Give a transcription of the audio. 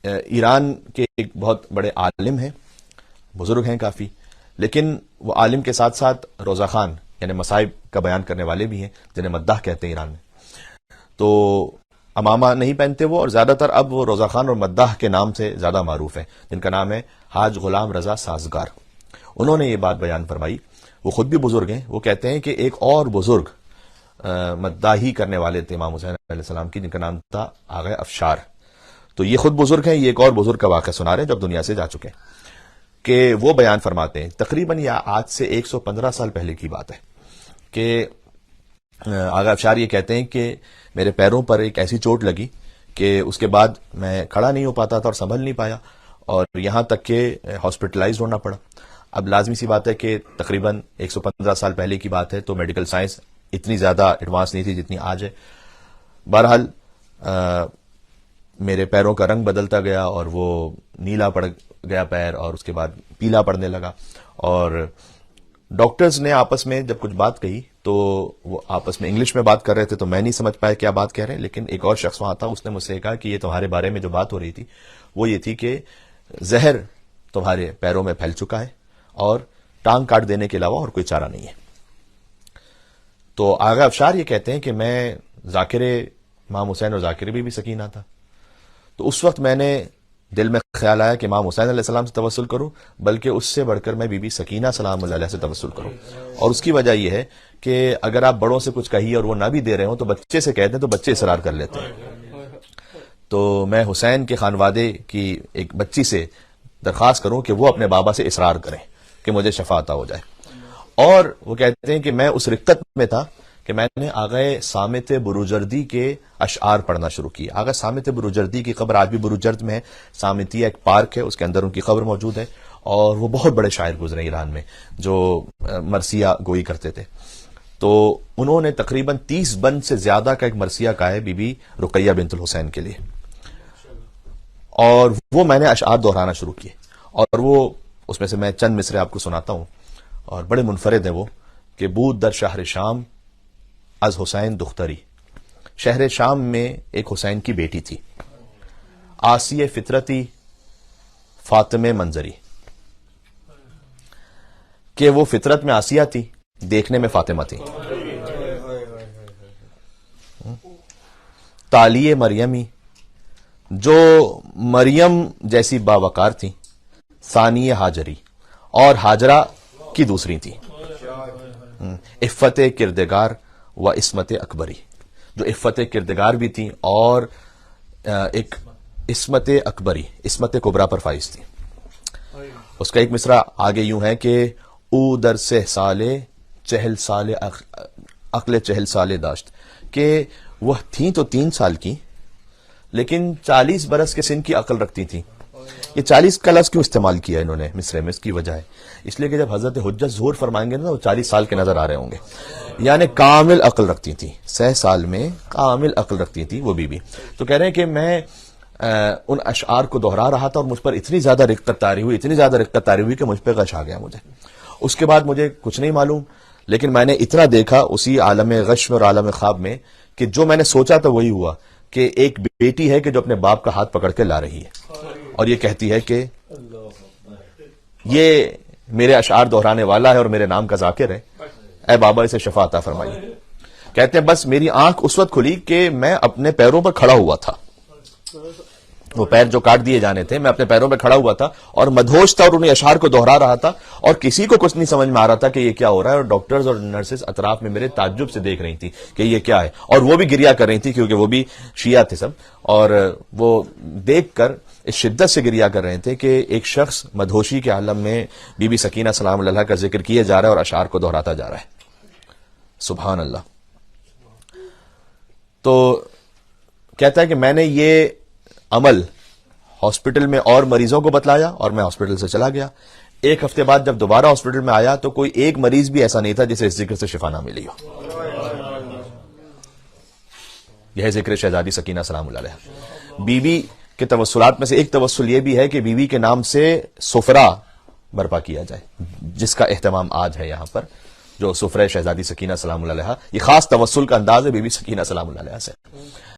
ایران کے ایک بہت بڑے عالم ہیں، بزرگ ہیں کافی، لیکن وہ عالم کے ساتھ ساتھ روزہ خوان یعنی مصائب کا بیان کرنے والے بھی ہیں، جنہیں مداح کہتے ہیں ایران میں. تو امامہ نہیں پہنتے وہ، اور زیادہ تر اب وہ روزہ خوان اور مداح کے نام سے زیادہ معروف ہیں، جن کا نام ہے حاج غلام رضا سازگار. انہوں نے یہ بات بیان فرمائی، وہ خود بھی بزرگ ہیں. وہ کہتے ہیں کہ ایک اور بزرگ مداحی کرنے والے تھے امام حسین علیہ السلام کی، جن کا نام تھا آغا افشار. تو یہ خود بزرگ ہیں، یہ ایک اور بزرگ کا واقعہ سنا رہے ہیں جو اب دنیا سے جا چکے ہیں، کہ وہ بیان فرماتے ہیں تقریباً یہ آج سے 115 سال پہلے کی بات ہے کہ آغا افشار یہ کہتے ہیں کہ میرے پیروں پر ایک ایسی چوٹ لگی کہ اس کے بعد میں کھڑا نہیں ہو پاتا تھا اور سنبھل نہیں پایا، اور یہاں تک کہ ہاسپٹلائز ہونا پڑا. اب لازمی سی بات ہے کہ تقریباً 115 سال پہلے کی بات ہے، تو میڈیکل سائنس اتنی زیادہ ایڈوانس نہیں تھی جتنی آج ہے. بہرحال میرے پیروں کا رنگ بدلتا گیا اور وہ نیلا پڑ گیا پیر، اور اس کے بعد پیلا پڑنے لگا. اور ڈاکٹرز نے آپس میں جب کچھ بات کہی تو وہ آپس میں انگلش میں بات کر رہے تھے، تو میں نہیں سمجھ پایا کیا بات کہہ رہے ہیں، لیکن ایک اور شخص وہاں تھا، اس نے مجھ سے کہا کہ یہ تمہارے بارے میں جو بات ہو رہی تھی وہ یہ تھی کہ زہر تمہارے پیروں میں پھیل چکا ہے اور ٹانگ کاٹ دینے کے علاوہ اور کوئی چارہ نہیں ہے. تو آغا افشار یہ کہتے ہیں کہ میں ذاکر امام حسین اور ذاکر بی بی سکینہ تھا، تو اس وقت میں نے دل میں خیال آیا کہ امام حسین علیہ السلام سے توسل کروں، بلکہ اس سے بڑھ کر میں بی بی سکینہ سلام اللہ علیہ سے توسل کروں. اور اس کی وجہ یہ ہے کہ اگر آپ بڑوں سے کچھ کہیے اور وہ نہ بھی دے رہے ہوں تو بچے سے کہتے ہیں تو بچے اصرار کر لیتے ہیں. تو میں حسین کے خانوادے کی ایک بچی سے درخواست کروں کہ وہ اپنے بابا سے اصرار کریں کہ مجھے شفا عطا ہو جائے. اور وہ کہتے ہیں کہ میں اس رقت میں تھا کہ میں نے آغا صامت بروجردی کے اشعار پڑھنا شروع کی. آغا صامت بروجردی کی قبر آج بھی بروجرد میں ہے، صامتیہ ایک پارک ہے، اس کے اندر ان کی قبر موجود ہے، اور وہ بہت بڑے شاعر گزرے ایران میں جو مرثیہ گوئی کرتے تھے. تو انہوں نے تقریباً 30 بند سے زیادہ کا ایک مرثیہ کہا ہے بی بی رقیہ بنت الحسین کے لیے، اور وہ میں نے اشعار دہرانا شروع کیے. اور وہ اس میں سے میں چند مصرے آپ کو سناتا ہوں، اور بڑے منفرد ہیں وہ، کہ بود در شہر شام از حسین دختری. شہر شام میں ایک حسین کی بیٹی تھی، آسیہ فطرتی فاطمہ منظری، کہ وہ فطرت میں آسیہ تھی، دیکھنے میں فاطمہ تھی. تالیہ مریمی، جو مریم جیسی باوقار تھی، ثانیہ ہاجری، اور ہاجرہ کی دوسری تھی. عفت کردگار و عصمت اکبری، جو عفت کردگار بھی تھی اور ایک عصمت اکبری، عصمت کبریٰ پر فائز تھی. اس کا ایک مصرع آگے یوں ہے کہ او در 6 سالے 40 سال عقل 40 سالے داشت، کہ وہ تھیں تو 3 سال کی لیکن 40 برس کے سن کی عقل رکھتی تھیں. یہ 40 کا لفظ کیوں استعمال کیا انہوں نے مصرے میں؟ اس کی وجہ ہے اس لیے کہ جب حضرت حجت ظہور فرمائیں گے نا وہ 40 سال کے نظر آ رہے ہوں گے، یعنی کامل عقل رکھتی تھی، 6 سال میں کامل عقل رکھتی تھی وہ بی بی. تو کہہ رہے ہیں کہ میں ان اشعار کو دہرا رہا تھا اور مجھ پر اتنی زیادہ رقت طاری ہوئی کہ مجھ پہ غش آ گیا مجھے. اس کے بعد مجھے کچھ نہیں معلوم، لیکن میں نے اتنا دیکھا اسی عالم غش میں اور عالم خواب میں کہ جو میں نے سوچا تھا وہی ہوا، کہ ایک بیٹی ہے کہ جو اپنے باپ کا ہاتھ پکڑ کے لا رہی ہے اور یہ کہتی ہے کہ یہ میرے اشعار دہرانے والا ہے اور میرے نام کا ذاکر ہے، اے بابا اسے شفا عطا فرمائیے. کہتے ہیں بس میری آنکھ اس وقت کھلی کہ میں اپنے پیروں پر کھڑا ہوا تھا، وہ پیر جو کاٹ دیے جانے تھے میں اپنے پیروں پہ کھڑا ہوا تھا اور مدہوش تھا اور انہیں اشعار کو دہرا رہا تھا، اور کسی کو کچھ نہیں سمجھ میں آ رہا تھا کہ یہ کیا ہو رہا ہے. اور ڈاکٹرز اور نرسز اطراف میں میرے تعجب سے دیکھ رہی تھی کہ یہ کیا ہے، اور وہ بھی گریا کر رہی تھی کیونکہ وہ بھی شیعہ تھے سب، اور وہ دیکھ کر اس شدت سے گریا کر رہے تھے کہ ایک شخص مدہوشی کے عالم میں بی بی سکینہ سلام اللہ کا ذکر کیے جا رہا ہے اور اشعار کو دہراتا جا رہا ہے. سبحان اللہ. تو کہتا ہے کہ میں نے یہ عمل ہاسپٹل میں اور مریضوں کو بتلایا اور میں ہاسپٹل سے چلا گیا. 1 ہفتے بعد جب دوبارہ ہاسپٹل میں آیا تو کوئی ایک مریض بھی ایسا نہیں تھا جسے اس ذکر سے شفا نہ ملی ہو. یہ ذکر شہزادی سکینہ سلام اللہ علیہ. بی بی کے توسلات میں سے ایک توسل یہ بھی ہے کہ بی بی کے نام سے سفرہ برپا کیا جائے، جس کا اہتمام آج ہے یہاں پر، جو سفرہ شہزادی سکینہ سلام اللہ علیہ. یہ خاص توسل کا انداز ہے بی بی سکینہ سلام اللہ علیہ سے.